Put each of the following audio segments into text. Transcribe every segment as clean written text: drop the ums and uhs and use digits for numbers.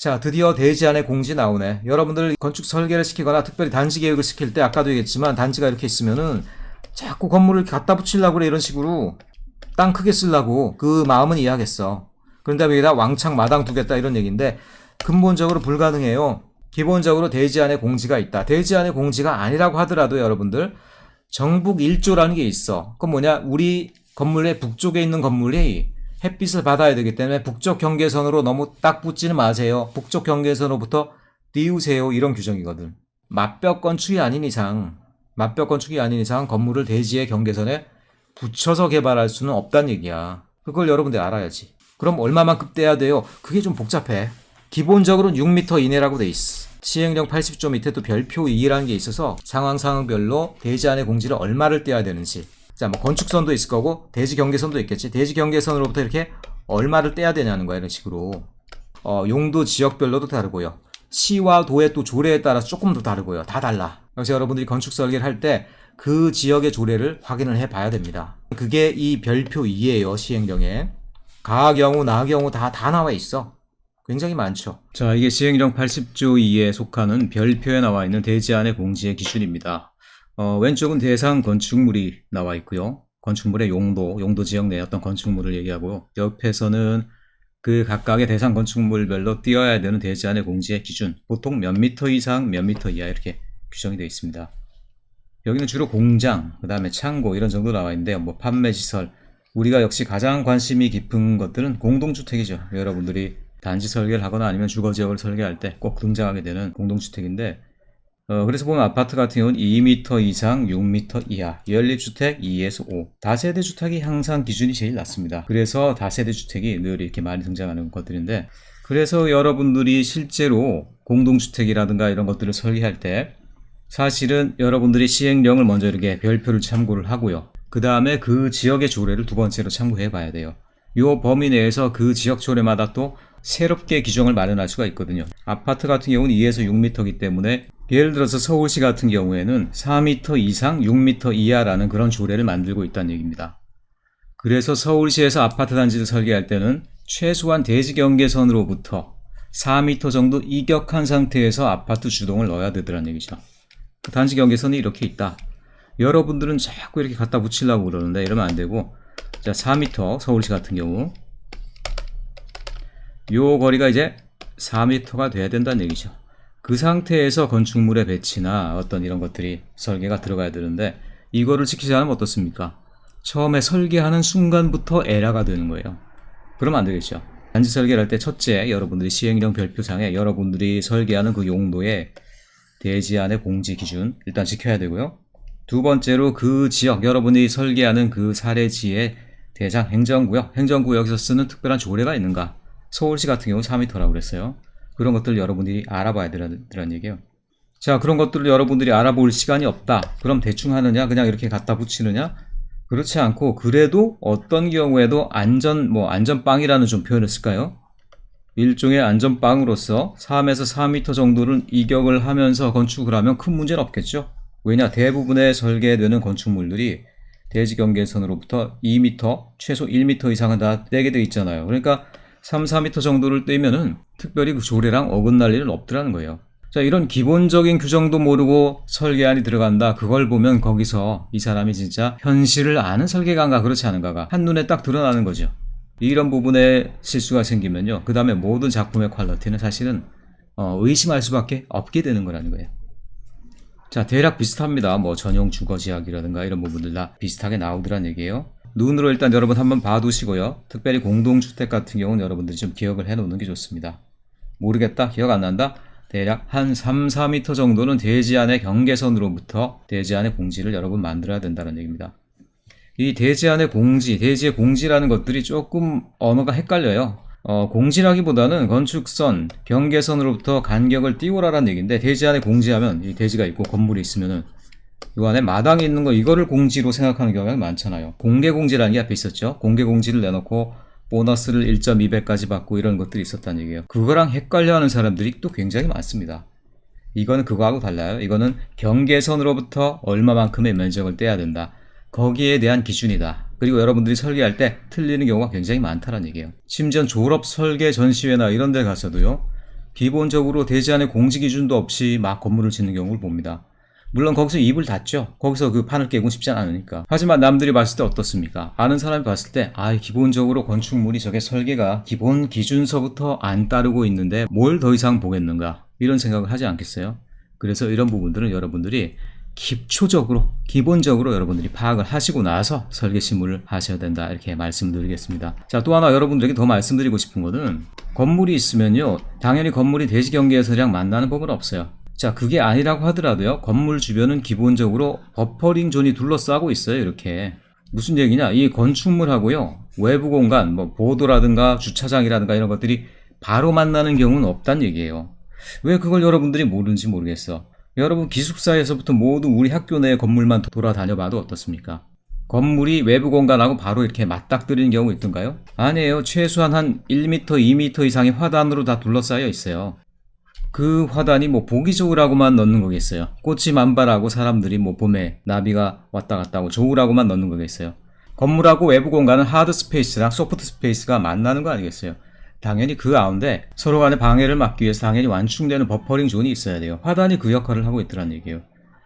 자, 드디어 대지안의 공지 나오네. 여러분들 건축 설계를 시키거나 특별히 단지 계획을 시킬 때 아까도 얘기했지만 단지가 이렇게 있으면은 자꾸 건물을 갖다 붙이려고 그래. 이런 식으로 땅 크게 쓰려고. 그 마음은 이해하겠어. 그런데 여기다 왕창 마당 두겠다 이런 얘기인데 근본적으로 불가능해요. 기본적으로 대지안의 공지가 있다. 대지안의 공지가 아니라고 하더라도 여러분들 정북 1조라는 게 있어. 그건 뭐냐? 우리 건물의 북쪽에 있는 건물이 햇빛을 받아야 되기 때문에 북쪽 경계선으로 너무 딱 붙지는 마세요. 북쪽 경계선으로부터 띄우세요. 이런 규정이거든. 맞벽 건축이 아닌 이상 건물을 대지의 경계선에 붙여서 개발할 수는 없다는 얘기야. 그걸 여러분들 알아야지. 그럼 얼마만큼 떼야 돼요? 그게 좀 복잡해. 기본적으로는 6m 이내라고 돼 있어. 시행령 80조 밑에 또 별표 2라는 게 있어서 상황별로 대지안의 공지를 얼마를 떼야 되는지. 자, 뭐 건축선도 있을 거고 대지 경계선도 있겠지. 대지 경계선으로부터 이렇게 얼마를 떼야 되냐는 거야. 이런 식으로. 용도 지역별로도 다르고요. 시와 도의 또 조례에 따라서 조금 더 다르고요. 다 달라. 그래서 여러분들이 건축 설계를 할 때 그 지역의 조례를 확인을 해 봐야 됩니다. 그게 이 별표 2예요. 시행령에. 가 경우, 나 경우 다 나와 있어. 굉장히 많죠. 자, 이게 시행령 80조 2에 속하는 별표에 나와 있는 대지안의 공지의 기준입니다. 왼쪽은 대상 건축물이 나와 있고요. 건축물의 용도 지역 내 어떤 건축물을 얘기하고요. 옆에서는 그 각각의 대상 건축물별로 띄어야 되는 대지안의 공지의 기준. 보통 몇 미터 이상, 몇 미터 이하 이렇게 규정이 되어 있습니다. 여기는 주로 공장, 그 다음에 창고 이런 정도 나와 있는데요. 뭐 판매시설. 우리가 역시 가장 관심이 깊은 것들은 공동주택이죠. 여러분들이 단지 설계를 하거나 아니면 주거지역을 설계할 때 꼭 등장하게 되는 공동주택인데 그래서 보면 아파트 같은 경우는 2m 이상 6m 이하, 연립주택 2에서 5, 다세대 주택이 항상 기준이 제일 낮습니다. 그래서 다세대 주택이 늘 이렇게 많이 등장하는 것들인데 그래서 여러분들이 실제로 공동주택이라든가 이런 것들을 설계할 때 사실은 여러분들이 시행령을 먼저 이렇게 별표를 참고를 하고요. 그 다음에 그 지역의 조례를 두 번째로 참고해 봐야 돼요. 요 범위 내에서 그 지역 조례마다 또 새롭게 규정을 마련할 수가 있거든요. 아파트 같은 경우는 2에서 6m이기 때문에 예를 들어서 서울시 같은 경우에는 4m 이상 6m 이하라는 그런 조례를 만들고 있다는 얘기입니다. 그래서 서울시에서 아파트 단지를 설계할 때는 최소한 대지 경계선으로부터 4m 정도 이격한 상태에서 아파트 주동을 넣어야 되더라는 얘기죠. 단지 경계선이 이렇게 있다. 여러분들은 자꾸 이렇게 갖다 붙이려고 그러는데 이러면 안 되고, 자, 4m 서울시 같은 경우 요 거리가 이제 4m가 돼야 된다는 얘기죠. 그 상태에서 건축물의 배치나 어떤 이런 것들이 설계가 들어가야 되는데 이거를 지키지 않으면 어떻습니까? 처음에 설계하는 순간부터 에러가 되는 거예요. 그러면 안 되겠죠. 단지 설계를 할 때 첫째, 여러분들이 시행령 별표상에 여러분들이 설계하는 그 용도의 대지안의 공지 기준 일단 지켜야 되고요. 두 번째로 그 지역, 여러분이 설계하는 그 사례지의 대상 행정구역에서 쓰는 특별한 조례가 있는가? 서울시 같은 경우 4m라고 그랬어요. 그런 것들을 여러분들이 알아봐야 되라는 얘기예요. 자, 그런 것들을 여러분들이 알아볼 시간이 없다. 그럼 대충 하느냐? 그냥 이렇게 갖다 붙이느냐? 그렇지 않고 그래도 어떤 경우에도 안전빵이라는 좀 표현을 쓸까요? 일종의 안전빵으로서 3에서 4m 정도를 이격을 하면서 건축을 하면 큰 문제는 없겠죠. 왜냐? 대부분의 설계되는 건축물들이 대지 경계선으로부터 2m, 최소 1m 이상은 다 떼게 되어 있잖아요. 그러니까 3, 4m 정도를 떼면은 특별히 그 조례랑 어긋날 일은 없더라는 거예요. 자, 이런 기본적인 규정도 모르고 설계안이 들어간다. 그걸 보면 거기서 이 사람이 진짜 현실을 아는 설계가인가 그렇지 않은가가 한눈에 딱 드러나는 거죠. 이런 부분에 실수가 생기면요. 그 다음에 모든 작품의 퀄리티는 사실은 의심할 수밖에 없게 되는 거라는 거예요. 자, 대략 비슷합니다. 뭐 전용 주거지역이라든가 이런 부분들 다 비슷하게 나오더란 얘기예요. 눈으로 일단 여러분 한번 봐두시고요. 특별히 공동주택 같은 경우는 여러분들이 좀 기억을 해놓는 게 좋습니다. 모르겠다, 기억 안 난다? 대략 한 3, 4m 정도는 대지안의 경계선으로부터 대지안의 공지를 여러분 만들어야 된다는 얘기입니다. 이 대지안의 공지, 대지의 공지라는 것들이 조금 언어가 헷갈려요. 공지라기보다는 건축선, 경계선으로부터 간격을 띄우라라는 얘기인데 대지안의 공지하면 이 대지가 있고 건물이 있으면은 이 안에 마당이 있는 거 이거를 공지로 생각하는 경우가 많잖아요. 공개공지라는 게 앞에 있었죠. 공개공지를 내놓고 보너스를 1.2배까지 받고 이런 것들이 있었다는 얘기예요. 그거랑 헷갈려하는 사람들이 또 굉장히 많습니다. 이거는 그거하고 달라요. 이거는 경계선으로부터 얼마만큼의 면적을 떼야 된다. 거기에 대한 기준이다. 그리고 여러분들이 설계할 때 틀리는 경우가 굉장히 많다는 얘기예요. 심지어 졸업 설계 전시회나 이런 데 가서도요. 기본적으로 대지 안에 공지 기준도 없이 막 건물을 짓는 경우를 봅니다. 물론 거기서 입을 닫죠. 거기서 그 판을 깨고 싶지 않으니까. 하지만 남들이 봤을 때 어떻습니까? 아는 사람이 봤을 때 기본적으로 건축물이 저게 설계가 기본 기준서부터 안 따르고 있는데 뭘 더 이상 보겠는가, 이런 생각을 하지 않겠어요? 그래서 이런 부분들은 여러분들이 기본적으로 여러분들이 파악을 하시고 나서 설계 심의를 하셔야 된다, 이렇게 말씀드리겠습니다. 자, 또 하나 여러분들에게 더 말씀드리고 싶은 거는, 건물이 있으면요, 당연히 건물이 대지 경계에서랑 만나는 법은 없어요. 자, 그게 아니라고 하더라도요, 건물 주변은 기본적으로 버퍼링 존이 둘러싸고 있어요. 이렇게. 무슨 얘기냐, 이 건축물하고요, 외부 공간, 뭐 보도라든가 주차장이라든가 이런 것들이 바로 만나는 경우는 없다는 얘기예요. 왜 그걸 여러분들이 모르는지 모르겠어. 여러분 기숙사에서부터 모두 우리 학교 내 건물만 돌아다녀 봐도 어떻습니까? 건물이 외부 공간하고 바로 이렇게 맞닥뜨리는 경우 있던가요? 아니에요. 최소한 한 1m, 2m 이상의 화단으로 다 둘러싸여 있어요. 그 화단이 뭐 보기 좋으라고만 넣는 거겠어요? 꽃이 만발하고 사람들이 뭐 봄에 나비가 왔다 갔다 하고 좋으라고만 넣는 거겠어요? 건물하고 외부 공간은 하드 스페이스랑 소프트 스페이스가 만나는 거 아니겠어요? 당연히 그 가운데 서로 간의 방해를 막기 위해서 당연히 완충되는 버퍼링 존이 있어야 돼요. 화단이 그 역할을 하고 있더란 얘기예요.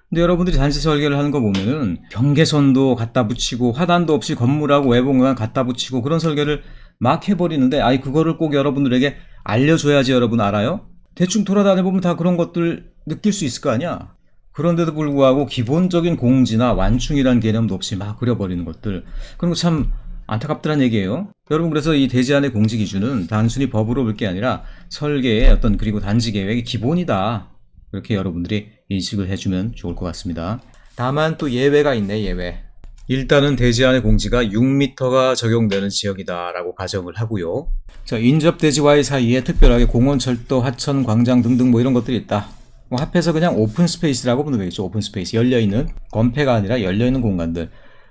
근데 여러분들이 단지 설계를 하는 거 보면은 경계선도 갖다 붙이고 화단도 없이 건물하고 외부 공간 갖다 붙이고 그런 설계를 막 해버리는데, 그거를 꼭 여러분들에게 알려줘야지 여러분 알아요? 대충 돌아다녀보면 다 그런 것들 느낄 수 있을 거 아니야? 그런데도 불구하고 기본적인 공지나 완충이라는 개념도 없이 막 그려버리는 것들, 그런 거 참 안타깝더란 얘기예요. 여러분, 그래서 이 대지 안의 공지 기준은 단순히 법으로 볼 게 아니라 설계의 그리고 단지 계획의 기본이다, 이렇게 여러분들이 인식을 해주면 좋을 것 같습니다. 다만 또 예외가 있네, 예외. 일단은 대지 안의 공지가 6m가 적용되는 지역이다 라고 가정을 하고요. 자, 인접 대지와의 사이에 특별하게 공원, 철도, 하천, 광장 등등 뭐 이런 것들이 있다. 합해서 그냥 오픈 스페이스라고 보면 되겠죠. 오픈 스페이스, 열려있는, 건폐가 아니라 열려있는 공간들,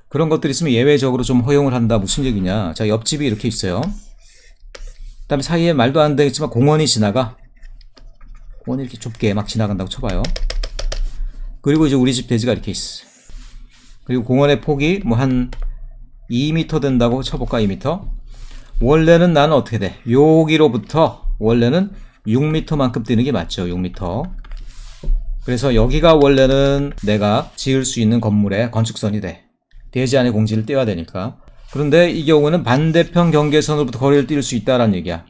그런 것들이 있으면 예외적으로 좀 허용을 한다. 무슨 얘기냐, 자, 옆집이 이렇게 있어요. 그 다음에 사이에 말도 안 되겠지만 공원이 지나가. 공원이 이렇게 좁게 막 지나간다고 쳐봐요. 그리고 이제 우리 집 대지가 이렇게 있어. 그리고 공원의 폭이 뭐 한 2m 된다고 쳐볼까. 2m. 원래는 나는 어떻게 돼, 여기로부터 원래는 6m만큼 뛰는 게 맞죠. 6m. 그래서 여기가 원래는 내가 지을 수 있는 건물의 건축선이 돼. 대지 안의 공지를 떼야 되니까. 그런데 이 경우는 반대편 경계선으로부터 거리를 뛸 수 있다라는 얘기야.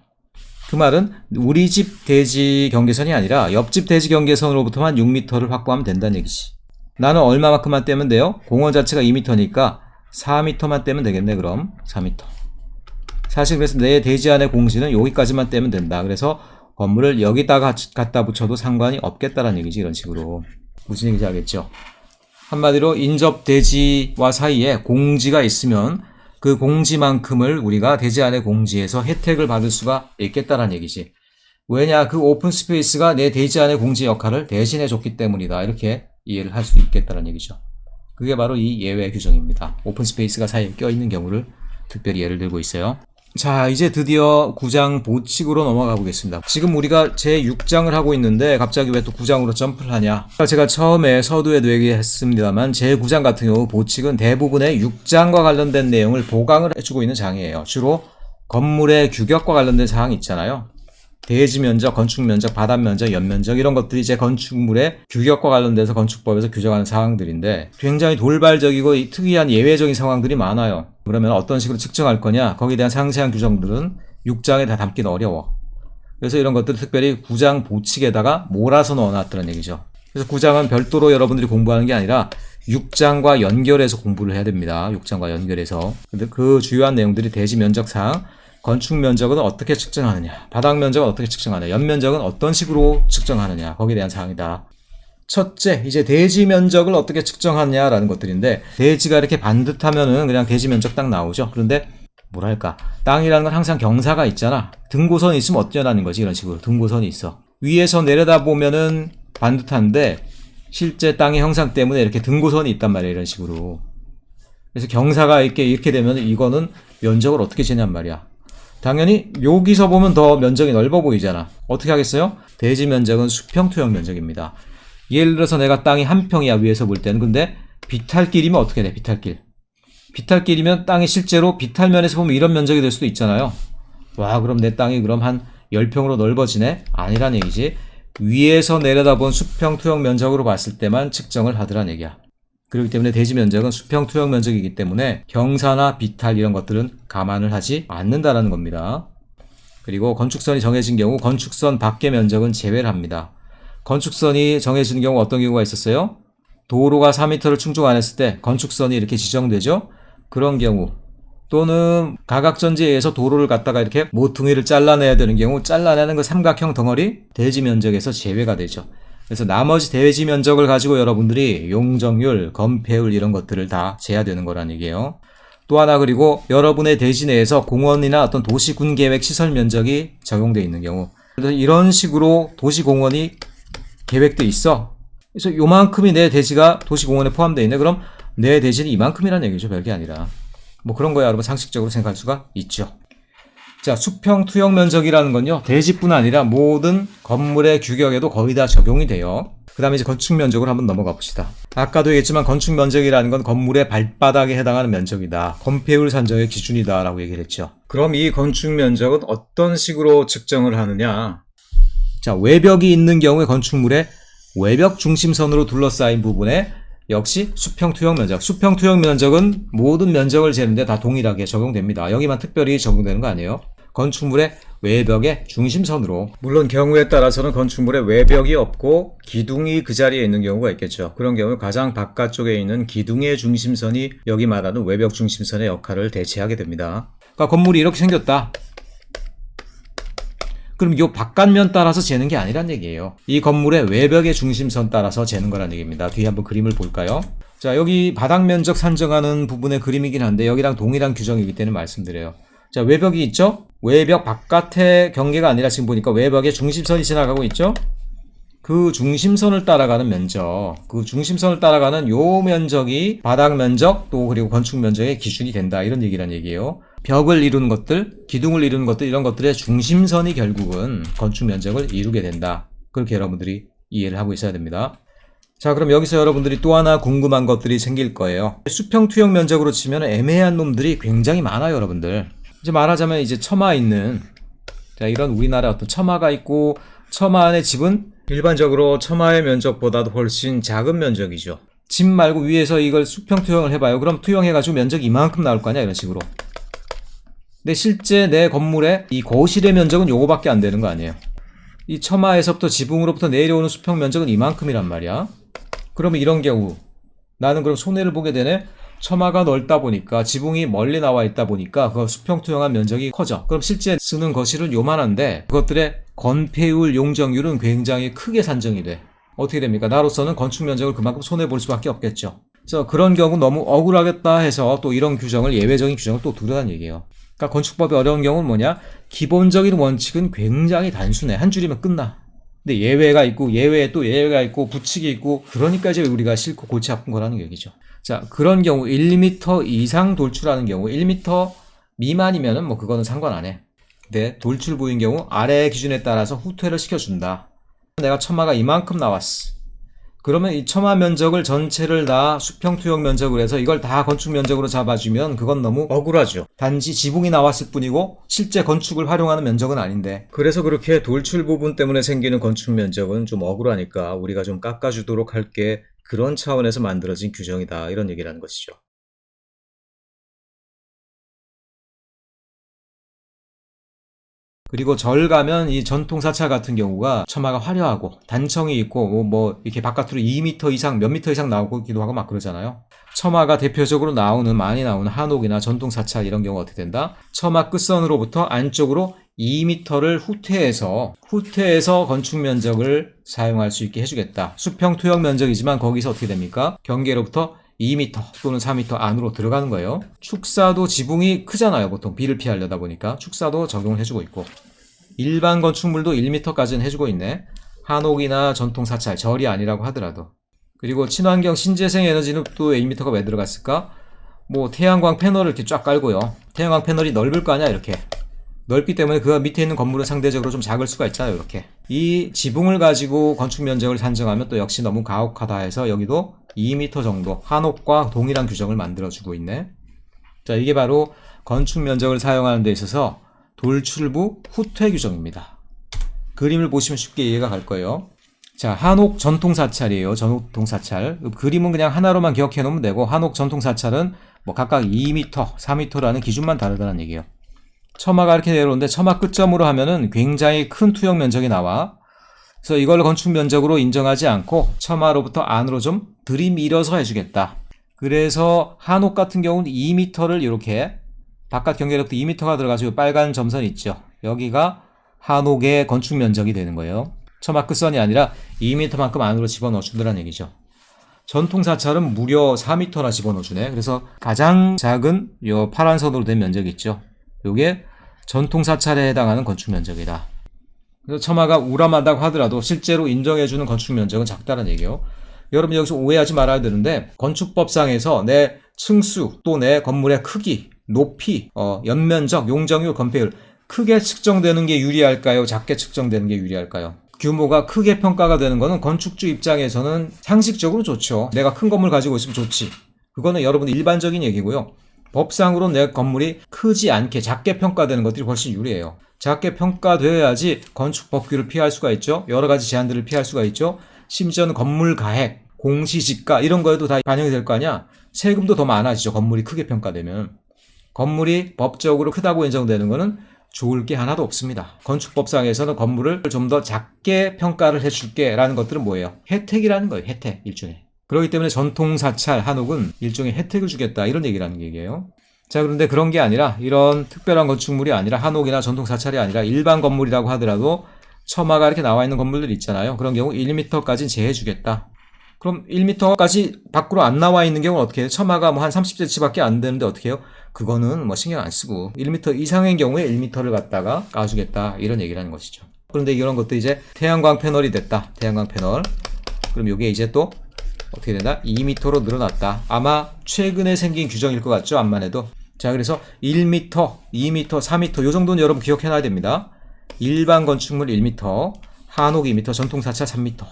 그 말은 우리 집 대지 경계선이 아니라 옆집 대지 경계선으로부터만 6m를 확보하면 된다는 얘기지. 나는 얼마만큼만 떼면 돼요? 공원 자체가 2m니까 4m만 떼면 되겠네. 그럼 4m. 사실 그래서 내 대지 안의 공지는 여기까지만 떼면 된다. 그래서 건물을 여기다가 갖다 붙여도 상관이 없겠다라는 얘기지. 이런 식으로. 무슨 얘기인지 알겠죠? 한마디로 인접 대지와 사이에 공지가 있으면 그 공지만큼을 우리가 대지 안의 공지에서 혜택을 받을 수가 있겠다라는 얘기지. 왜냐, 그 오픈 스페이스가 내 대지 안의 공지 역할을 대신해 줬기 때문이다. 이렇게 이해를 할 수 있겠다라는 얘기죠. 그게 바로 이 예외 규정입니다. 오픈 스페이스가 사이에 껴있는 경우를 특별히 예를 들고 있어요. 자, 이제 드디어 9장 보칙으로 넘어가 보겠습니다. 지금 우리가 제 6장을 하고 있는데 갑자기 왜 또 9장으로 점프를 하냐. 제가 처음에 서두에도 얘기했습니다만 제 9장 같은 경우 보칙은 대부분의 6장과 관련된 내용을 보강을 해주고 있는 장이에요. 주로 건물의 규격과 관련된 사항이 있잖아요. 대지 면적, 건축 면적, 바닥 면적, 연면적, 이런 것들이 제 건축물의 규격과 관련돼서 건축법에서 규정하는 사항들인데 굉장히 돌발적이고 특이한 예외적인 상황들이 많아요. 그러면 어떤 식으로 측정할 거냐, 거기에 대한 상세한 규정들은 6장에 다 담기는 어려워. 그래서 이런 것들을 특별히 9장 보칙에다가 몰아서 넣어놨다는 얘기죠. 그래서 9장은 별도로 여러분들이 공부하는 게 아니라 6장과 연결해서 공부를 해야 됩니다. 6장과 연결해서. 근데 그 주요한 내용들이 대지 면적 사항, 건축 면적은 어떻게 측정하느냐, 바닥 면적은 어떻게 측정하느냐, 연면적은 어떤 식으로 측정하느냐, 거기에 대한 사항이다. 첫째, 이제 대지 면적을 어떻게 측정하느냐라는 것들인데, 대지가 이렇게 반듯하면은 그냥 대지 면적 딱 나오죠. 그런데 뭐랄까, 땅이라는 건 항상 경사가 있잖아. 등고선이 있으면 어쩌라는 거지. 이런 식으로 등고선이 있어. 위에서 내려다 보면은 반듯한데 실제 땅의 형상 때문에 이렇게 등고선이 있단 말이야. 이런 식으로. 그래서 경사가 이렇게 되면 이거는 면적을 어떻게 재냔 말이야. 당연히 여기서 보면 더 면적이 넓어 보이잖아. 어떻게 하겠어요? 대지 면적은 수평 투영 면적입니다. 예를 들어서 내가 땅이 한 평이야, 위에서 볼 때는. 근데 비탈길이면 어떻게 돼? 비탈길이면 땅이 실제로 비탈면에서 보면 이런 면적이 될 수도 있잖아요. 와, 그럼 내 땅이 그럼 한 10평으로 넓어지네? 아니란 얘기지. 위에서 내려다본 수평 투영 면적으로 봤을 때만 측정을 하더란 얘기야. 그렇기 때문에 대지 면적은 수평 투영 면적이기 때문에 경사나 비탈 이런 것들은 감안을 하지 않는다라는 겁니다. 그리고 건축선이 정해진 경우 건축선 밖의 면적은 제외를 합니다. 건축선이 정해지는 경우 어떤 경우가 있었어요? 도로가 4m를 충족 안 했을 때 건축선이 이렇게 지정되죠? 그런 경우 또는 가각전지에 의해서 도로를 갖다가 이렇게 모퉁이를 잘라내야 되는 경우 잘라내는 그 삼각형 덩어리 대지 면적에서 제외가 되죠. 그래서 나머지 대지 면적을 가지고 여러분들이 용적률, 건폐율 이런 것들을 다 재야 되는 거란 얘기예요. 또 하나 그리고 여러분의 대지 내에서 공원이나 어떤 도시군계획 시설 면적이 적용되어 있는 경우 그래서 이런 식으로 도시공원이 계획돼 있어. 그래서 요만큼이 내 대지가 도시공원에 포함되어 있네. 그럼 내 대지는 이만큼이라는 얘기죠. 별게 아니라. 뭐 그런 거야 여러분 상식적으로 생각할 수가 있죠. 자, 수평 투영 면적이라는 건요. 대지뿐 아니라 모든 건물의 규격에도 거의 다 적용이 돼요. 그 다음에 이제 건축 면적으로 한번 넘어가 봅시다. 아까도 얘기했지만 건축 면적이라는 건 건물의 발바닥에 해당하는 면적이다. 건폐율 산정의 기준이다 라고 얘기를 했죠. 그럼 이 건축 면적은 어떤 식으로 측정을 하느냐. 자, 외벽이 있는 경우에 건축물의 외벽 중심선으로 둘러싸인 부분에 역시 수평 투영 면적. 수평 투영 면적은 모든 면적을 재는데 다 동일하게 적용됩니다. 여기만 특별히 적용되는 거 아니에요. 건축물의 외벽의 중심선으로. 물론 경우에 따라서는 건축물의 외벽이 없고 기둥이 그 자리에 있는 경우가 있겠죠. 그런 경우 가장 바깥쪽에 있는 기둥의 중심선이 여기 말하는 외벽 중심선의 역할을 대체하게 됩니다. 그러니까 건물이 이렇게 생겼다. 그럼 이 바깥면 따라서 재는 게 아니란 얘기예요. 이 건물의 외벽의 중심선 따라서 재는 거란 얘기입니다. 뒤에 한번 그림을 볼까요? 자, 여기 바닥 면적 산정하는 부분의 그림이긴 한데 여기랑 동일한 규정이기 때문에 말씀드려요. 자, 외벽이 있죠? 외벽 바깥의 경계가 아니라 지금 보니까 외벽에 중심선이 지나가고 있죠? 그 중심선을 따라가는 면적, 그 중심선을 따라가는 요 면적이 바닥 면적 또 그리고 건축 면적의 기준이 된다. 이런 얘기란 얘기예요. 벽을 이루는 것들, 기둥을 이루는 것들 이런 것들의 중심선이 결국은 건축 면적을 이루게 된다. 그렇게 여러분들이 이해를 하고 있어야 됩니다. 자, 그럼 여기서 여러분들이 또 하나 궁금한 것들이 생길 거예요. 수평 투영 면적으로 치면 애매한 놈들이 굉장히 많아요, 여러분들. 이제 말하자면 이제 처마 있는 자, 이런 우리나라 어떤 처마가 있고 처마 안에 집은 일반적으로 처마의 면적보다도 훨씬 작은 면적이죠. 집 말고 위에서 이걸 수평 투영을 해봐요. 그럼 투영해가지고 면적이 이만큼 나올 거 아니야, 이런 식으로. 근데 실제 내 건물의 이 거실의 면적은 요거밖에 안 되는 거 아니에요. 이 처마에서부터 지붕으로부터 내려오는 수평 면적은 이만큼이란 말이야. 그러면 이런 경우 나는 그럼 손해를 보게 되네. 처마가 넓다 보니까 지붕이 멀리 나와 있다 보니까 그 수평 투영한 면적이 커져. 그럼 실제 쓰는 거실은 요만한데 그것들의 건폐율, 용적률은 굉장히 크게 산정이 돼. 어떻게 됩니까? 나로서는 건축 면적을 그만큼 손해 볼 수밖에 없겠죠. 그래서 그런 경우 너무 억울하겠다 해서 또 이런 규정을 예외적인 규정을 또 두려는 얘기예요. 그러니까 건축법이 어려운 경우는 뭐냐? 기본적인 원칙은 굉장히 단순해. 한 줄이면 끝나. 근데 예외가 있고 예외에 또 예외가 있고 부칙이 있고 그러니까 이제 우리가 싫고 골치 아픈 거라는 얘기죠. 자, 그런 경우 1m 이상 돌출하는 경우 1m 미만이면은 뭐 그거는 상관 안 해. 근데 돌출 부인 경우 아래 기준에 따라서 후퇴를 시켜준다. 내가 처마가 이만큼 나왔어. 그러면 이 처마 면적을 전체를 다 수평 투영 면적으로 해서 이걸 다 건축 면적으로 잡아주면 그건 너무 억울하죠. 단지 지붕이 나왔을 뿐이고 실제 건축을 활용하는 면적은 아닌데. 그래서 그렇게 돌출 부분 때문에 생기는 건축 면적은 좀 억울하니까 우리가 좀 깎아주도록 할게. 그런 차원에서 만들어진 규정이다. 이런 얘기라는 것이죠. 그리고 절 가면 이 전통 사찰 같은 경우가 처마가 화려하고 단청이 있고 뭐 이렇게 바깥으로 2m 이상 몇 미터 이상 나오기도 하고 막 그러잖아요. 처마가 대표적으로 많이 나오는 한옥이나 전통 사찰 이런 경우 어떻게 된다? 처마 끝선으로부터 안쪽으로 2m를 후퇴해서 건축 면적을 사용할 수 있게 해주겠다. 수평 투영 면적이지만 거기서 어떻게 됩니까? 경계로부터 2m 또는 4m 안으로 들어가는 거예요. 축사도 지붕이 크잖아요. 보통 비를 피하려다 보니까 축사도 적용을 해주고 있고 일반 건축물도 1m까지는 해주고 있네. 한옥이나 전통 사찰, 절이 아니라고 하더라도. 그리고 친환경 신재생 에너지는 또 1m가 왜 들어갔을까? 뭐 태양광 패널을 이렇게 쫙 깔고요. 태양광 패널이 넓을 거 아니야, 이렇게. 넓기 때문에 그 밑에 있는 건물은 상대적으로 좀 작을 수가 있잖아요, 이렇게. 이 지붕을 가지고 건축 면적을 산정하면 또 역시 너무 가혹하다 해서 여기도 2m 정도 한옥과 동일한 규정을 만들어주고 있네. 자, 이게 바로 건축 면적을 사용하는 데 있어서 돌출부 후퇴 규정입니다. 그림을 보시면 쉽게 이해가 갈 거예요. 자, 한옥 전통사찰이에요. 전통사찰. 그림은 그냥 하나로만 기억해 놓으면 되고, 한옥 전통사찰은 뭐 각각 2m, 4m라는 기준만 다르다는 얘기예요. 처마가 이렇게 내려오는데 처마 끝점으로 하면은 굉장히 큰 투영 면적이 나와. 그래서 이걸 건축 면적으로 인정하지 않고 처마로부터 안으로 좀 들이밀어서 해주겠다. 그래서 한옥 같은 경우는 2m를 이렇게 바깥 경계로부터 2m가 들어가지고 빨간 점선 있죠. 여기가 한옥의 건축 면적이 되는 거예요. 처마 끝선이 아니라 2m만큼 안으로 집어넣어 준다는 얘기죠. 전통사찰은 무려 4m나 집어넣어 주네. 그래서 가장 작은 요 파란 선으로 된 면적이 있죠. 요게 전통사찰에 해당하는 건축 면적이다. 그래서 처마가 우람하다고 하더라도 실제로 인정해주는 건축 면적은 작다는 얘기예요. 여러분 여기서 오해하지 말아야 되는데, 건축법상에서 내 층수 또 내 건물의 크기, 높이, 연면적, 용적률, 건폐율 크게 측정되는 게 유리할까요? 작게 측정되는 게 유리할까요? 규모가 크게 평가가 되는 거는 건축주 입장에서는 상식적으로 좋죠. 내가 큰 건물 가지고 있으면 좋지. 그거는 여러분 일반적인 얘기고요. 법상으로 내 건물이 크지 않게 작게 평가되는 것들이 훨씬 유리해요. 작게 평가되어야지 건축 법규를 피할 수가 있죠. 여러 가지 제한들을 피할 수가 있죠. 심지어는 건물 가액, 공시지가 이런 거에도 다 반영이 될 거 아니야. 세금도 더 많아지죠. 건물이 크게 평가되면. 건물이 법적으로 크다고 인정되는 거는 좋을 게 하나도 없습니다. 건축법상에서는 건물을 좀 더 작게 평가를 해줄게 라는 것들은 뭐예요? 혜택이라는 거예요. 혜택, 일종의. 그렇기 때문에 전통사찰, 한옥은 일종의 혜택을 주겠다 이런 얘기라는 얘기예요. 자, 그런데 그런 게 아니라, 이런 특별한 건축물이 아니라, 한옥이나 전통사찰이 아니라 일반 건물이라고 하더라도 처마가 이렇게 나와 있는 건물들 있잖아요. 그런 경우 1m까지는 제해주겠다. 그럼 1m까지 밖으로 안 나와 있는 경우는 어떻게 해요? 처마가 뭐 한 30cm밖에 안 되는데 어떻게 해요? 그거는 뭐 신경 안 쓰고 1m 이상인 경우에 1m를 갖다가 까주겠다 이런 얘기라는 것이죠. 그런데 이런 것도 이제 태양광 패널이 됐다. 태양광 패널. 그럼 이게 이제 또 어떻게 된다? 2m로 늘어났다. 아마 최근에 생긴 규정일 것 같죠? 암만 해도. 자, 그래서 1m, 2m, 4m 요 정도는 여러분 기억해놔야 됩니다. 일반 건축물 1m, 한옥 2m, 전통사찰 3m,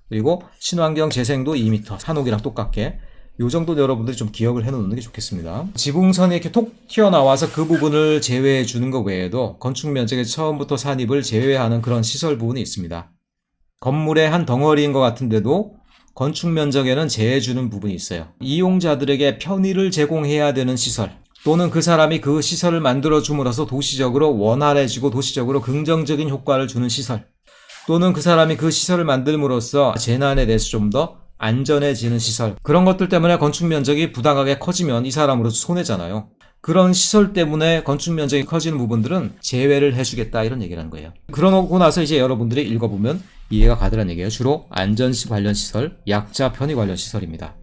그리고 친환경 재생도 2m, 한옥이랑 똑같게 요 정도 여러분들이 좀 기억을 해놓는 게 좋겠습니다. 지붕선이 이렇게 톡 튀어나와서 그 부분을 제외해 주는 것 외에도 건축 면적의 처음부터 산입을 제외하는 그런 시설 부분이 있습니다. 건물의 한 덩어리인 것 같은데도 건축 면적에는 제해 주는 부분이 있어요. 이용자들에게 편의를 제공해야 되는 시설, 또는 그 사람이 그 시설을 만들어 줌으로써 도시적으로 원활해지고 도시적으로 긍정적인 효과를 주는 시설, 또는 그 사람이 그 시설을 만들므로써 재난에 대해서 좀 더 안전해지는 시설, 그런 것들 때문에 건축 면적이 부당하게 커지면 이 사람으로서 손해잖아요. 그런 시설 때문에 건축 면적이 커지는 부분들은 제외를 해주겠다 이런 얘기라는 거예요. 그러고 나서 이제 여러분들이 읽어보면 이해가 가더란 얘기예요. 주로 안전시 관련 시설, 약자 편의 관련 시설입니다.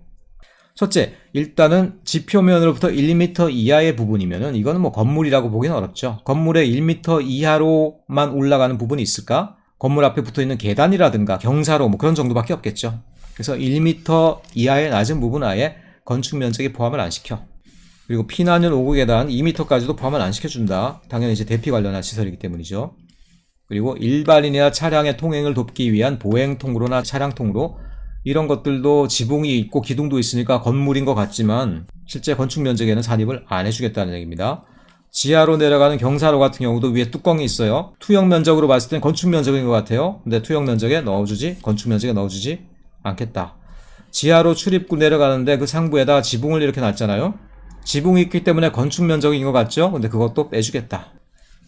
첫째, 일단은 지표면으로부터 1m 이하의 부분이면은 이거는 뭐 건물이라고 보기는 어렵죠. 건물에 1m 이하로만 올라가는 부분이 있을까? 건물 앞에 붙어 있는 계단이라든가 경사로 뭐 그런 정도밖에 없겠죠. 그래서 1m 이하의 낮은 부분 아예 건축 면적에 포함을 안 시켜. 그리고 피난용 오구 계단 2m까지도 포함을 안 시켜준다. 당연히 이제 대피 관련한 시설이기 때문이죠. 그리고 일반인이나 차량의 통행을 돕기 위한 보행통로나 차량통로, 이런 것들도 지붕이 있고 기둥도 있으니까 건물인 것 같지만 실제 건축 면적에는 산입을 안 해주겠다는 얘기입니다. 지하로 내려가는 경사로 같은 경우도 위에 뚜껑이 있어요. 투영 면적으로 봤을 땐 건축 면적인 것 같아요. 근데 투영 면적에 넣어주지, 건축 면적에 넣어주지 않겠다. 지하로 출입구 내려가는데 그 상부에다 지붕을 이렇게 놨잖아요. 지붕이 있기 때문에 건축 면적인 것 같죠? 근데 그것도 빼주겠다.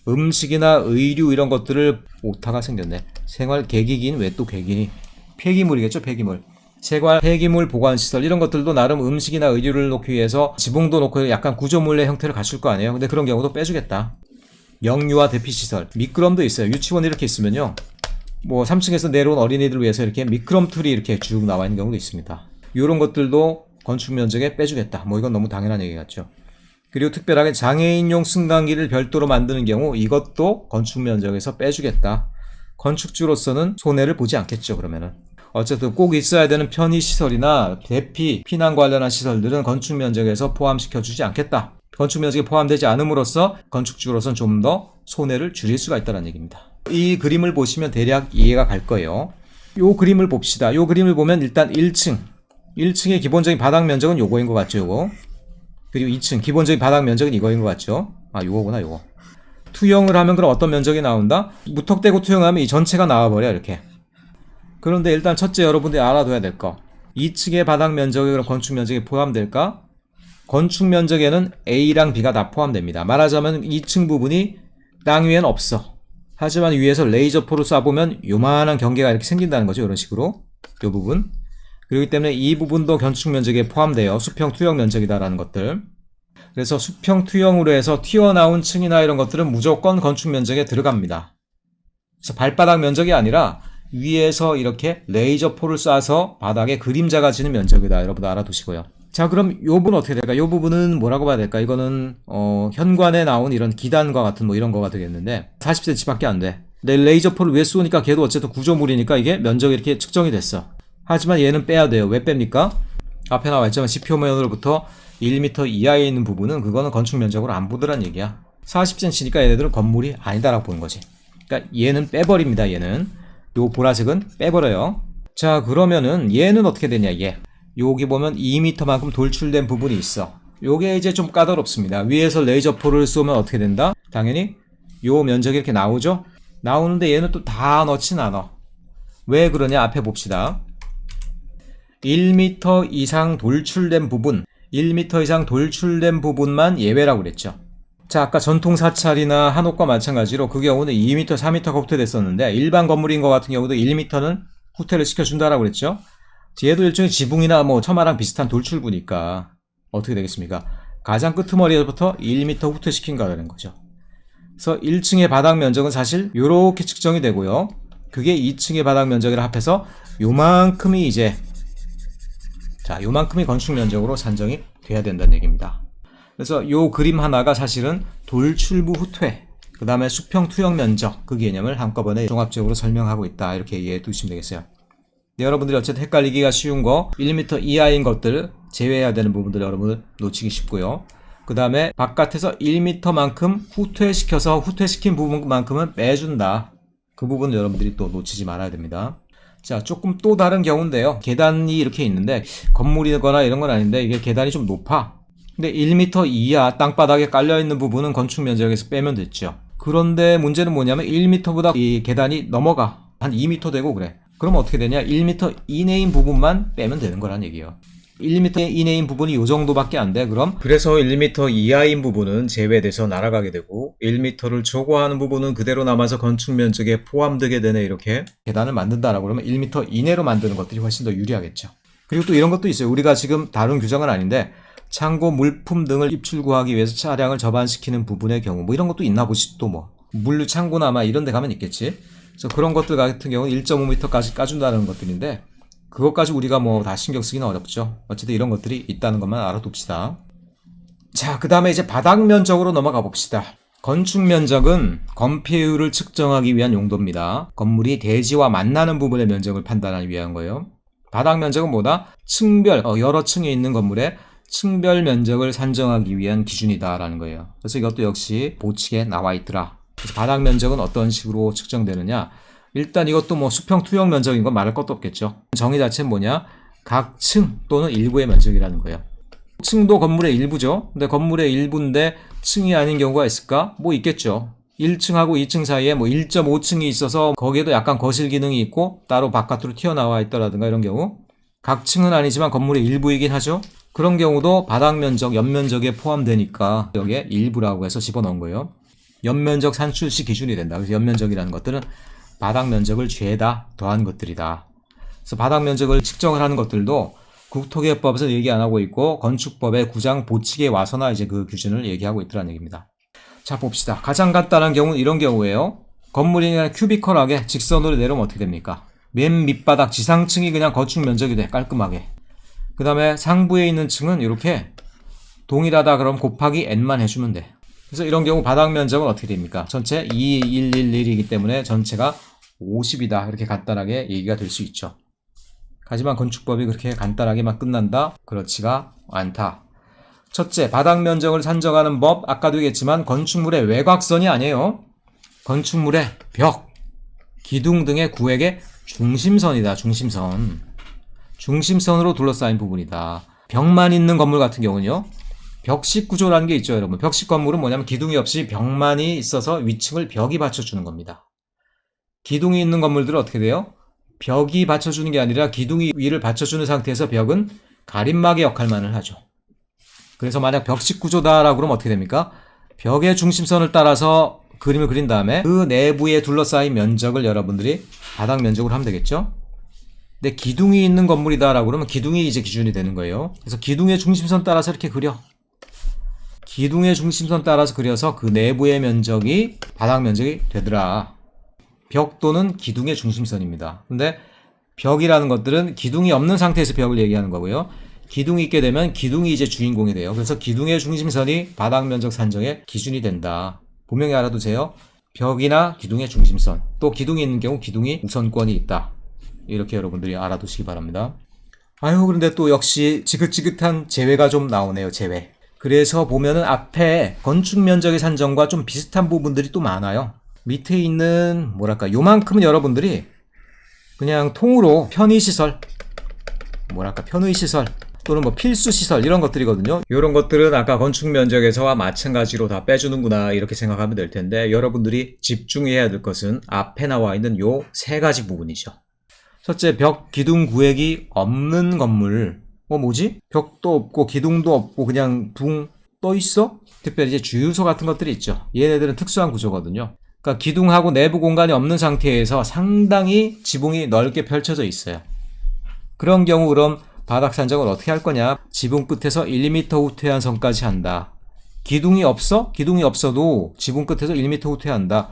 음식이나 의류 이런 것들을 오타가 생겼네. 생활 객이긴 왜 또 객이니? 폐기물이겠죠, 폐기물. 생활 폐기물 보관시설 이런 것들도 나름 음식이나 의류를 놓기 위해서 지붕도 놓고 약간 구조물의 형태를 갖출 거 아니에요. 근데 그런 경우도 빼주겠다. 영유아 대피시설, 미끄럼도 있어요. 유치원 이렇게 있으면요, 뭐 3층에서 내려온 어린이들을 위해서 이렇게 미끄럼틀이 이렇게 쭉 나와 있는 경우도 있습니다. 이런 것들도 건축 면적에 빼주겠다. 뭐 이건 너무 당연한 얘기 같죠. 그리고 특별하게 장애인용 승강기를 별도로 만드는 경우 이것도 건축 면적에서 빼주겠다. 건축주로서는 손해를 보지 않겠죠. 그러면은 어쨌든 꼭 있어야 되는 편의시설이나 대피, 피난 관련한 시설들은 건축 면적에서 포함시켜주지 않겠다. 건축 면적에 포함되지 않음으로써 건축주로서는 좀 더 손해를 줄일 수가 있다는 얘기입니다. 이 그림을 보시면 대략 이해가 갈 거예요. 이 그림을 봅시다. 이 그림을 보면 일단 1층의 기본적인 바닥 면적은 요거인 것 같죠, 요거. 그리고 2층 기본적인 바닥 면적은 이거인 것 같죠. 아, 요거구나, 요거. 투영을 하면 그럼 어떤 면적이 나온다? 무턱대고 투영하면 이 전체가 나와버려 이렇게. 그런데 일단 첫째 여러분들이 알아둬야 될 거, 2층의 바닥 면적이 그럼 건축 면적에 포함될까? 건축 면적에는 A랑 B가 다 포함됩니다. 말하자면 2층 부분이 땅 위에는 없어. 하지만 위에서 레이저포를 쏴보면 요만한 경계가 이렇게 생긴다는 거죠. 이런 식으로 이 부분. 그렇기 때문에 이 부분도 건축 면적에 포함돼요. 수평 투영 면적이다라는 것들. 그래서 수평 투영으로 해서 튀어나온 층이나 이런 것들은 무조건 건축 면적에 들어갑니다. 그래서 발바닥 면적이 아니라 위에서 이렇게 레이저포를 쏴서 바닥에 그림자가 지는 면적이다. 여러분 알아두시고요. 자, 그럼 요 부분 어떻게 될까? 요 부분은 뭐라고 봐야 될까? 이거는 현관에 나온 이런 기단과 같은 뭐 이런 거가 되겠는데 40cm 밖에 안 돼. 근데 레이저포를 왜 쏘니까 걔도 어쨌든 구조물이니까 이게 면적이 이렇게 측정이 됐어. 하지만 얘는 빼야 돼요. 왜 뺍니까? 앞에 나와 있지만 지표면으로부터 1m 이하에 있는 부분은 그거는 건축 면적으로 안 보더란 얘기야. 40cm니까 얘네들은 건물이 아니다라고 보는 거지. 그러니까 얘는 빼버립니다. 얘는 요 보라색은 빼버려요. 자, 그러면은 얘는 어떻게 되냐? 얘 여기 보면 2m만큼 돌출된 부분이 있어. 요게 이제 좀 까다롭습니다. 위에서 레이저포를 쏘면 어떻게 된다? 당연히 요 면적이 이렇게 나오죠? 나오는데 얘는 또 다 넣진 않아. 왜 그러냐? 앞에 봅시다. 1m 이상 돌출된 부분, 1m 이상 돌출된 부분만 예외라고 그랬죠. 자, 아까 전통 사찰이나 한옥과 마찬가지로 그 경우는 2m, 4m가 후퇴됐었는데 일반 건물인 것 같은 경우도 1m는 후퇴를 시켜준다라고 그랬죠. 얘도 일종의 지붕이나 뭐 처마랑 비슷한 돌출부니까 어떻게 되겠습니까? 가장 끄트머리부터 1m 후퇴시킨다는 거죠. 그래서 1층의 바닥 면적은 사실 요렇게 측정이 되고요. 그게 2층의 바닥 면적이라 합해서 요만큼이 이제 요만큼이 건축 면적으로 산정이 돼야 된다는 얘기입니다. 그래서 요 그림 하나가 사실은 돌출부 후퇴, 그 다음에 수평 투영 면적, 그 개념을 한꺼번에 종합적으로 설명하고 있다. 이렇게 이해해 두시면 되겠어요. 네, 여러분들이 어쨌든 헷갈리기가 쉬운 거 1m 이하인 것들 제외해야 되는 부분들 여러분들 놓치기 쉽고요. 그 다음에 바깥에서 1m만큼 후퇴시켜서 후퇴시킨 부분만큼은 빼준다. 그 부분 여러분들이 또 놓치지 말아야 됩니다. 자, 조금 또 다른 경우인데요. 계단이 이렇게 있는데 건물이거나 이런 건 아닌데 이게 계단이 좀 높아. 근데 1m 이하 땅바닥에 깔려있는 부분은 건축 면적에서 빼면 됐죠. 그런데 문제는 뭐냐면 1m보다 이 계단이 넘어가. 한 2m 되고 그래. 그럼 어떻게 되냐? 1m 이내인 부분만 빼면 되는 거란 얘기예요. 1m 이내인 부분이 요 정도밖에 안 돼. 그래서 1m 이하인 부분은 제외돼서 날아가게 되고 1m를 초과하는 부분은 그대로 남아서 건축 면적에 포함되게 되네. 이렇게 계단을 만든다라고 그러면 1m 이내로 만드는 것들이 훨씬 더 유리하겠죠. 그리고 또 이런 것도 있어요. 우리가 지금 다룬 규정은 아닌데 창고 물품 등을 입출구하기 위해서 차량을 접안시키는 부분의 경우 뭐 이런 것도 있나 보시. 또 뭐 물류 창고나 막 이런 데 가면 있겠지. 그래서 그런 것들 같은 경우는 1.5m까지 까준다는 것들인데 그것까지 우리가 뭐 다 신경 쓰기는 어렵죠. 어쨌든 이런 것들이 있다는 것만 알아둡시다. 자, 그 다음에 이제 바닥 면적으로 넘어가 봅시다. 건축 면적은 건폐율을 측정하기 위한 용도입니다. 건물이 대지와 만나는 부분의 면적을 판단하기 위한 거예요. 바닥 면적은 뭐다? 층별, 여러 층에 있는 건물의 층별 면적을 산정하기 위한 기준이다라는 거예요. 그래서 이것도 역시 보칙에 나와 있더라. 그래서 바닥 면적은 어떤 식으로 측정되느냐? 일단 이것도 뭐 수평 투영 면적인 건 말할 것도 없겠죠. 정의 자체는 뭐냐? 각 층 또는 일부의 면적이라는 거예요. 층도 건물의 일부죠. 근데 건물의 일부인데 층이 아닌 경우가 있을까? 뭐 있겠죠. 1층하고 2층 사이에 뭐 1.5층이 있어서 거기에도 약간 거실 기능이 있고 따로 바깥으로 튀어나와 있더라든가 이런 경우. 각 층은 아니지만 건물의 일부이긴 하죠. 그런 경우도 바닥 면적, 연면적에 포함되니까 여기에 일부라고 해서 집어넣은 거예요. 연면적 산출시 기준이 된다. 그래서 연면적이라는 것들은 바닥 면적을 죄다 더한 것들이다. 그래서 바닥 면적을 측정을 하는 것들도 국토개혁법에서 얘기 안 하고 있고 건축법의 구장 보칙에 와서나 이제 그 기준을 얘기하고 있더라는 얘기입니다. 자, 봅시다. 가장 간단한 경우는 이런 경우예요. 건물이 그냥 큐비컬하게 직선으로 내려오면 어떻게 됩니까? 맨 밑바닥 지상층이 그냥 건축 면적이 돼. 깔끔하게. 그 다음에 상부에 있는 층은 이렇게 동일하다 그럼 곱하기 n만 해주면 돼. 그래서 이런 경우 바닥 면적은 어떻게 됩니까? 전체 2111이기 때문에 전체가 50이다. 이렇게 간단하게 얘기가 될 수 있죠. 하지만 건축법이 그렇게 간단하게만 끝난다? 그렇지가 않다. 첫째, 바닥 면적을 산정하는 법, 아까도 얘기했지만 건축물의 외곽선이 아니에요. 건축물의 벽, 기둥 등의 구획의 중심선이다. 중심선. 중심선으로 둘러싸인 부분이다. 벽만 있는 건물 같은 경우는요. 벽식 구조라는 게 있죠, 여러분. 벽식 건물은 뭐냐면 기둥이 없이 벽만이 있어서 위층을 벽이 받쳐주는 겁니다. 기둥이 있는 건물들은 어떻게 돼요? 벽이 받쳐주는 게 아니라 기둥이 위를 받쳐주는 상태에서 벽은 가림막의 역할만을 하죠. 그래서 만약 벽식 구조다라고 그러면 어떻게 됩니까? 벽의 중심선을 따라서 그림을 그린 다음에 그 내부에 둘러싸인 면적을 여러분들이 바닥 면적으로 하면 되겠죠? 근데 기둥이 있는 건물이다라고 그러면 기둥이 이제 기준이 되는 거예요. 그래서 기둥의 중심선 따라서 이렇게 그려. 기둥의 중심선 따라서 그려서 그 내부의 면적이 바닥 면적이 되더라. 벽 또는 기둥의 중심선입니다. 근데 벽이라는 것들은 기둥이 없는 상태에서 벽을 얘기하는 거고요. 기둥이 있게 되면 기둥이 이제 주인공이 돼요. 그래서 기둥의 중심선이 바닥 면적 산정의 기준이 된다. 분명히 알아두세요. 벽이나 기둥의 중심선, 또 기둥이 있는 경우 기둥이 우선권이 있다. 이렇게 여러분들이 알아두시기 바랍니다. 아유, 그런데 또 역시 지긋지긋한 재회가 좀 나오네요. 재회. 그래서 보면은 앞에 건축 면적의 산정과 좀 비슷한 부분들이 또 많아요. 밑에 있는 뭐랄까 요만큼은 여러분들이 그냥 통으로 편의시설, 뭐랄까 편의시설 또는 뭐 필수시설 이런 것들이거든요. 이런 것들은 아까 건축 면적에서와 마찬가지로 다 빼주는구나 이렇게 생각하면 될 텐데, 여러분들이 집중해야 될 것은 앞에 나와 있는 요 세 가지 부분이죠. 첫째, 벽, 기둥 구획이 없는 건물. 뭐지? 벽도 없고 기둥도 없고 그냥 붕 떠 있어? 특별히 이제 주유소 같은 것들이 있죠. 얘네들은 특수한 구조거든요. 그러니까 기둥하고 내부 공간이 없는 상태에서 상당히 지붕이 넓게 펼쳐져 있어요. 그런 경우 그럼 바닥 산정을 어떻게 할 거냐? 지붕 끝에서 1m 후퇴한 선까지 한다. 기둥이 없어? 기둥이 없어도 지붕 끝에서 1m 후퇴한다.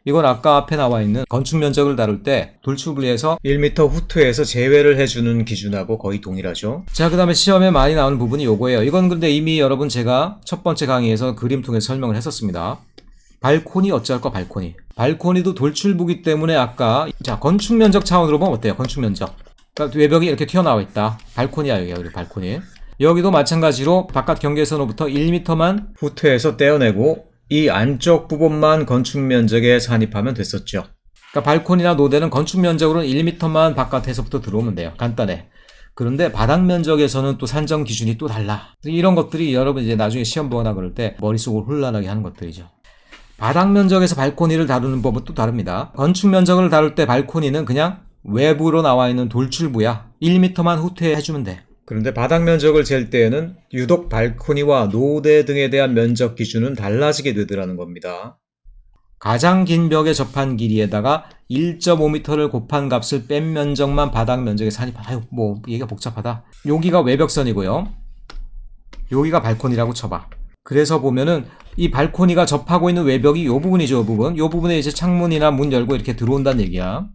이건 아까 앞에 나와 있는 건축 면적을 다룰 때 돌출부리에서 1m 후퇴해서 제외를 해주는 기준하고 거의 동일하죠. 자, 그 다음에 시험에 많이 나오는 부분이 요거예요. 이건 근데 이미 여러분 제가 첫 번째 강의에서 그림 통해서 설명을 했었습니다. 발코니 어찌할까 발코니. 발코니도 돌출부기 때문에 아까 자 건축 면적 차원으로 보면 어때요? 건축 면적. 그러니까 외벽이 이렇게 튀어나와 있다. 발코니야 여기가 우리 발코니. 여기도 마찬가지로 바깥 경계선으로부터 1m만 후퇴해서 떼어내고 이 안쪽 부분만 건축 면적에 산입하면 됐었죠. 그러니까 발코니나 노대는 건축 면적으로는 1m만 바깥에서부터 들어오면 돼요. 간단해. 그런데 바닥 면적에서는 또 산정 기준이 또 달라. 이런 것들이 여러분 이제 나중에 시험 보거나 그럴 때 머릿속을 혼란하게 하는 것들이죠. 바닥 면적에서 발코니를 다루는 법은 또 다릅니다. 건축 면적을 다룰 때 발코니는 그냥 외부로 나와 있는 돌출부야. 1m만 후퇴해주면 돼. 그런데 바닥 면적을 잴 때에는 유독 발코니와 노대 등에 대한 면적 기준은 달라지게 되더라는 겁니다. 가장 긴 벽에 접한 길이에다가 1.5m를 곱한 값을 뺀 면적만 바닥 면적에 산입한다. 아유, 뭐 얘기가 복잡하다. 여기가 외벽선이고요. 여기가 발코니라고 쳐봐. 그래서 보면은 이 발코니가 접하고 있는 외벽이 이 부분이죠. 이 부분. 이 부분에 이제 창문이나 문 열고 이렇게 들어온다는 얘기야.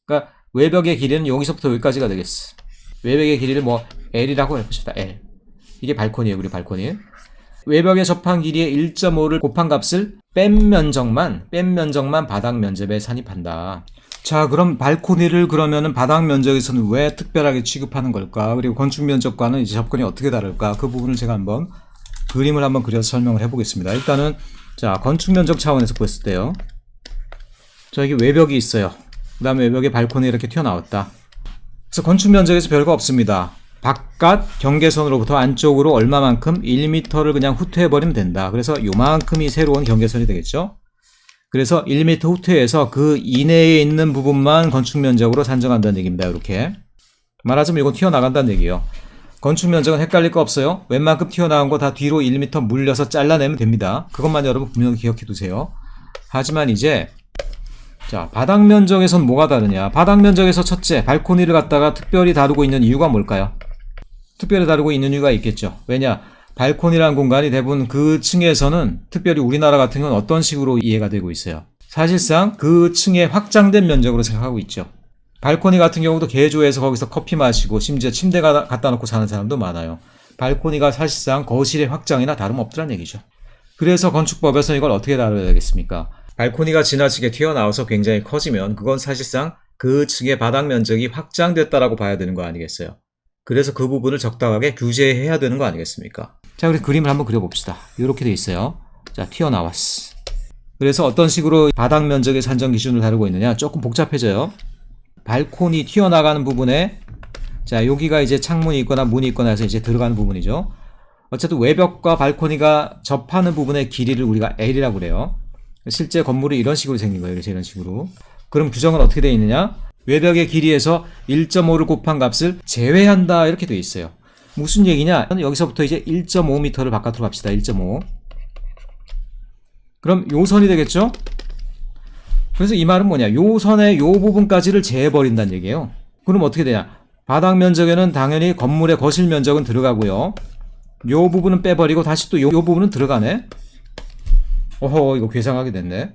그러니까 외벽의 길이는 여기서부터 여기까지가 되겠어. 외벽의 길이를 뭐 L이라고 해봅시다. L. 이게 발코니예요. 우리 발코니. 외벽에 접한 길이의 1.5를 곱한 값을 뺀 면적만 바닥 면적에 산입한다. 자, 그럼 발코니를 그러면은 바닥 면적에서는 왜 특별하게 취급하는 걸까? 그리고 건축 면적과는 이제 접근이 어떻게 다를까? 그 부분을 제가 한번 그림을 한번 그려서 설명을 해보겠습니다. 일단은 자, 건축 면적 차원에서 봤을 때요. 자, 여기 외벽이 있어요. 그 다음에 외벽에 발코니 이렇게 튀어나왔다. 그래서 건축 면적에서 별거 없습니다. 바깥 경계선으로부터 안쪽으로 얼마만큼 1m를 그냥 후퇴해버리면 된다. 그래서 요만큼이 새로운 경계선이 되겠죠. 그래서 1m 후퇴해서 그 이내에 있는 부분만 건축 면적으로 산정한다는 얘기입니다. 이렇게 말하자면 이건 튀어나간다는 얘기예요. 건축 면적은 헷갈릴 거 없어요. 웬만큼 튀어나온 거 다 뒤로 1m 물려서 잘라내면 됩니다. 그것만 여러분 분명히 기억해 두세요. 하지만 이제 자, 바닥 면적에선 뭐가 다르냐? 바닥 면적에서 첫째, 발코니를 갖다가 특별히 다루고 있는 이유가 뭘까요? 특별히 다루고 있는 이유가 있겠죠. 왜냐? 발코니라는 공간이 대부분 그 층에서는 특별히 우리나라 같은 경우는 어떤 식으로 이해가 되고 있어요? 사실상 그 층의 확장된 면적으로 생각하고 있죠. 발코니 같은 경우도 개조해서 거기서 커피 마시고 심지어 침대 갖다 놓고 사는 사람도 많아요. 발코니가 사실상 거실의 확장이나 다름없더란 얘기죠. 그래서 건축법에서 이걸 어떻게 다뤄야 되겠습니까? 발코니가 지나치게 튀어나와서 굉장히 커지면 그건 사실상 그 층의 바닥 면적이 확장됐다라고 봐야 되는 거 아니겠어요? 그래서 그 부분을 적당하게 규제해야 되는 거 아니겠습니까? 자, 우리 그림을 한번 그려봅시다. 이렇게 돼 있어요. 자, 튀어나왔어. 그래서 어떤 식으로 바닥 면적의 산정 기준을 다루고 있느냐? 조금 복잡해져요. 발코니 튀어나가는 부분에 자, 여기가 이제 창문이 있거나 문이 있거나 해서 이제 들어가는 부분이죠. 어쨌든 외벽과 발코니가 접하는 부분의 길이를 우리가 L이라고 그래요. 실제 건물이 이런 식으로 생긴 거예요. 그래서 이런 식으로. 그럼 규정은 어떻게 되어 있느냐? 외벽의 길이에서 1.5를 곱한 값을 제외한다 이렇게 되어 있어요. 무슨 얘기냐? 여기서부터 이제 1.5m를 바깥으로 갑시다. 1.5. 그럼 요 선이 되겠죠? 그래서 이 말은 뭐냐? 요 선의 요 부분까지를 제해버린다는 얘기예요. 그럼 어떻게 되냐? 바닥 면적에는 당연히 건물의 거실 면적은 들어가고요. 요 부분은 빼버리고 다시 또 요 부분은 들어가네? 어허, 이거 괴상하게 됐네.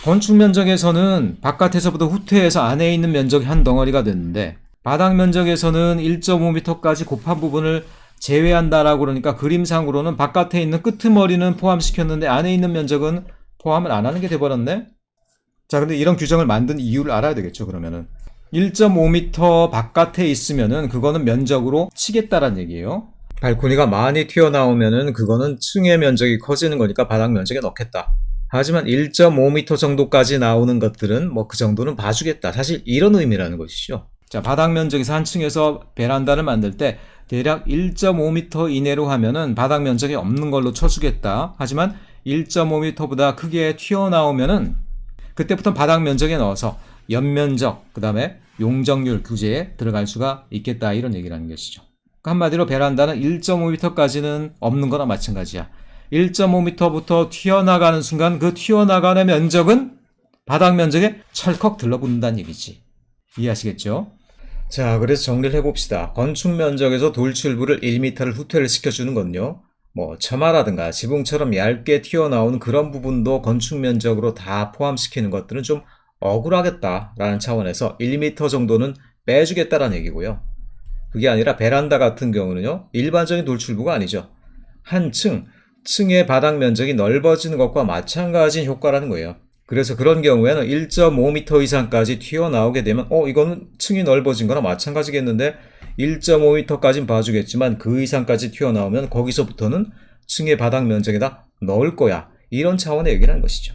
건축 면적에서는 바깥에서부터 후퇴해서 안에 있는 면적이 한 덩어리가 됐는데 바닥 면적에서는 1.5m까지 곱한 부분을 제외한다라고 그러니까 그림상으로는 바깥에 있는 끄트머리는 포함시켰는데 안에 있는 면적은 포함을 안 하는 게 돼버렸네? 자, 근데 이런 규정을 만든 이유를 알아야 되겠죠, 그러면은. 1.5m 바깥에 있으면은 그거는 면적으로 치겠다란 얘기예요. 발코니가 많이 튀어나오면은 그거는 층의 면적이 커지는 거니까 바닥 면적에 넣겠다. 하지만 1.5m 정도까지 나오는 것들은 뭐 그 정도는 봐주겠다. 사실 이런 의미라는 것이죠. 자, 바닥 면적에서 한 층에서 베란다를 만들 때 대략 1.5m 이내로 하면은 바닥 면적이 없는 걸로 쳐주겠다. 하지만 1.5m보다 크게 튀어나오면은 그때부터 바닥 면적에 넣어서 연면적, 그 다음에 용적률 규제에 들어갈 수가 있겠다. 이런 얘기라는 것이죠. 한마디로 베란다는 1.5m까지는 없는 거나 마찬가지야. 1.5m부터 튀어나가는 순간 그 튀어나가는 면적은 바닥 면적에 철컥 들러붙는다는 얘기지. 이해하시겠죠? 자, 그래서 정리를 해봅시다. 건축 면적에서 돌출부를 1m를 후퇴를 시켜주는 건요. 뭐 처마라든가 지붕처럼 얇게 튀어나오는 그런 부분도 건축 면적으로 다 포함시키는 것들은 좀 억울하겠다라는 차원에서 1m 정도는 빼주겠다라는 얘기고요. 그게 아니라 베란다 같은 경우는요. 일반적인 돌출부가 아니죠. 한 층의 바닥 면적이 넓어지는 것과 마찬가지인 효과라는 거예요. 그래서 그런 경우에는 1.5m 이상까지 튀어나오게 되면 이거는 층이 넓어진 거나 마찬가지겠는데 1.5m까지는 봐주겠지만 그 이상까지 튀어나오면 거기서부터는 층의 바닥 면적에다 넣을 거야. 이런 차원의 얘기라는 것이죠.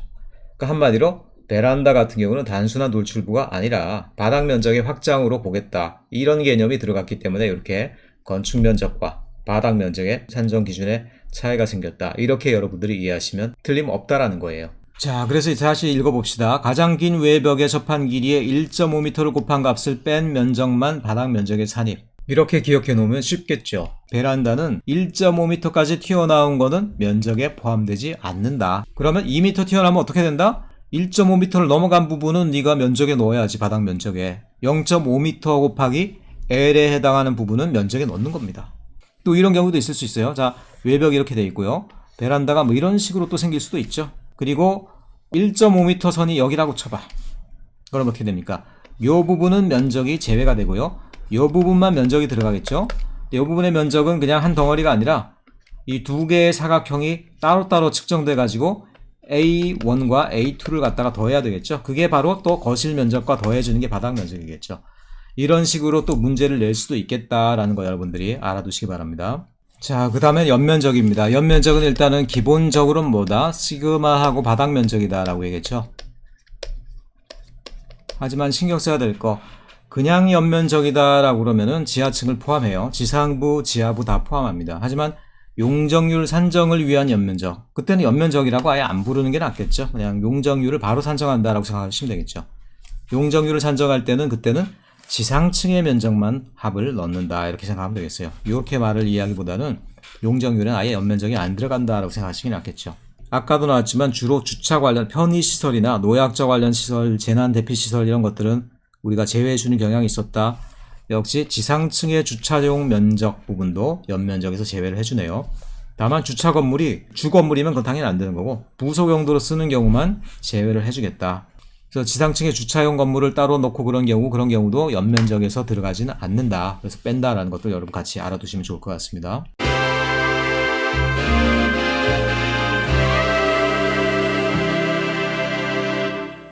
그러니까 한마디로 베란다 같은 경우는 단순한 돌출부가 아니라 바닥 면적의 확장으로 보겠다. 이런 개념이 들어갔기 때문에 이렇게 건축 면적과 바닥 면적의 산정 기준에 차이가 생겼다. 이렇게 여러분들이 이해하시면 틀림없다라는 거예요. 자, 그래서 다시 읽어봅시다. 가장 긴 외벽에 접한 길이에 1.5m를 곱한 값을 뺀 면적만 바닥 면적의 산입. 이렇게 기억해 놓으면 쉽겠죠. 베란다는 1.5m까지 튀어나온 거는 면적에 포함되지 않는다. 그러면 2m 튀어나오면 어떻게 된다? 1.5m를 넘어간 부분은 네가 면적에 넣어야지. 바닥 면적에 0.5m 곱하기 L에 해당하는 부분은 면적에 넣는 겁니다. 또 이런 경우도 있을 수 있어요. 자, 외벽이 이렇게 돼 있고요. 베란다가 뭐 이런 식으로 또 생길 수도 있죠. 그리고 1.5m 선이 여기라고 쳐봐. 그럼 어떻게 됩니까? 이 부분은 면적이 제외가 되고요. 이 부분만 면적이 들어가겠죠. 이 부분의 면적은 그냥 한 덩어리가 아니라 이 두 개의 사각형이 따로따로 측정돼 가지고 A1과 A2를 갖다가 더해야 되겠죠. 그게 바로 또 거실 면적과 더해주는 게 바닥 면적이겠죠. 이런 식으로 또 문제를 낼 수도 있겠다라는 거 여러분들이 알아두시기 바랍니다. 자, 그 다음에 연면적입니다. 연면적은 일단은 기본적으로는 뭐다? 시그마하고 바닥 면적이다 라고 얘기했죠. 하지만 신경 써야 될 거, 그냥 연면적이다 라고 그러면은 지하층을 포함해요. 지상부, 지하부 다 포함합니다. 하지만 용적률 산정을 위한 연면적, 그때는 연면적이라고 아예 안 부르는 게 낫겠죠. 그냥 용적률을 바로 산정한다라고 생각하시면 되겠죠. 용적률을 산정할 때는 그때는 지상층의 면적만 합을 넣는다 이렇게 생각하면 되겠어요. 이렇게 말을 이해하기보다는 용적률은 아예 연면적이 안 들어간다라고 생각하시는 게 낫겠죠. 아까도 나왔지만 주로 주차 관련 편의시설이나 노약자 관련 시설, 재난대피시설 이런 것들은 우리가 제외해주는 경향이 있었다. 역시 지상층의 주차용 면적 부분도 연면적에서 제외를 해주네요. 다만 주차 건물이 주 건물이면 그건 당연히 안 되는 거고 부속 용도로 쓰는 경우만 제외를 해주겠다. 그래서 지상층에 주차용 건물을 따로 놓고 그런 경우도 연면적에서 들어가지는 않는다. 그래서 뺀다라는 것도 여러분 같이 알아두시면 좋을 것 같습니다.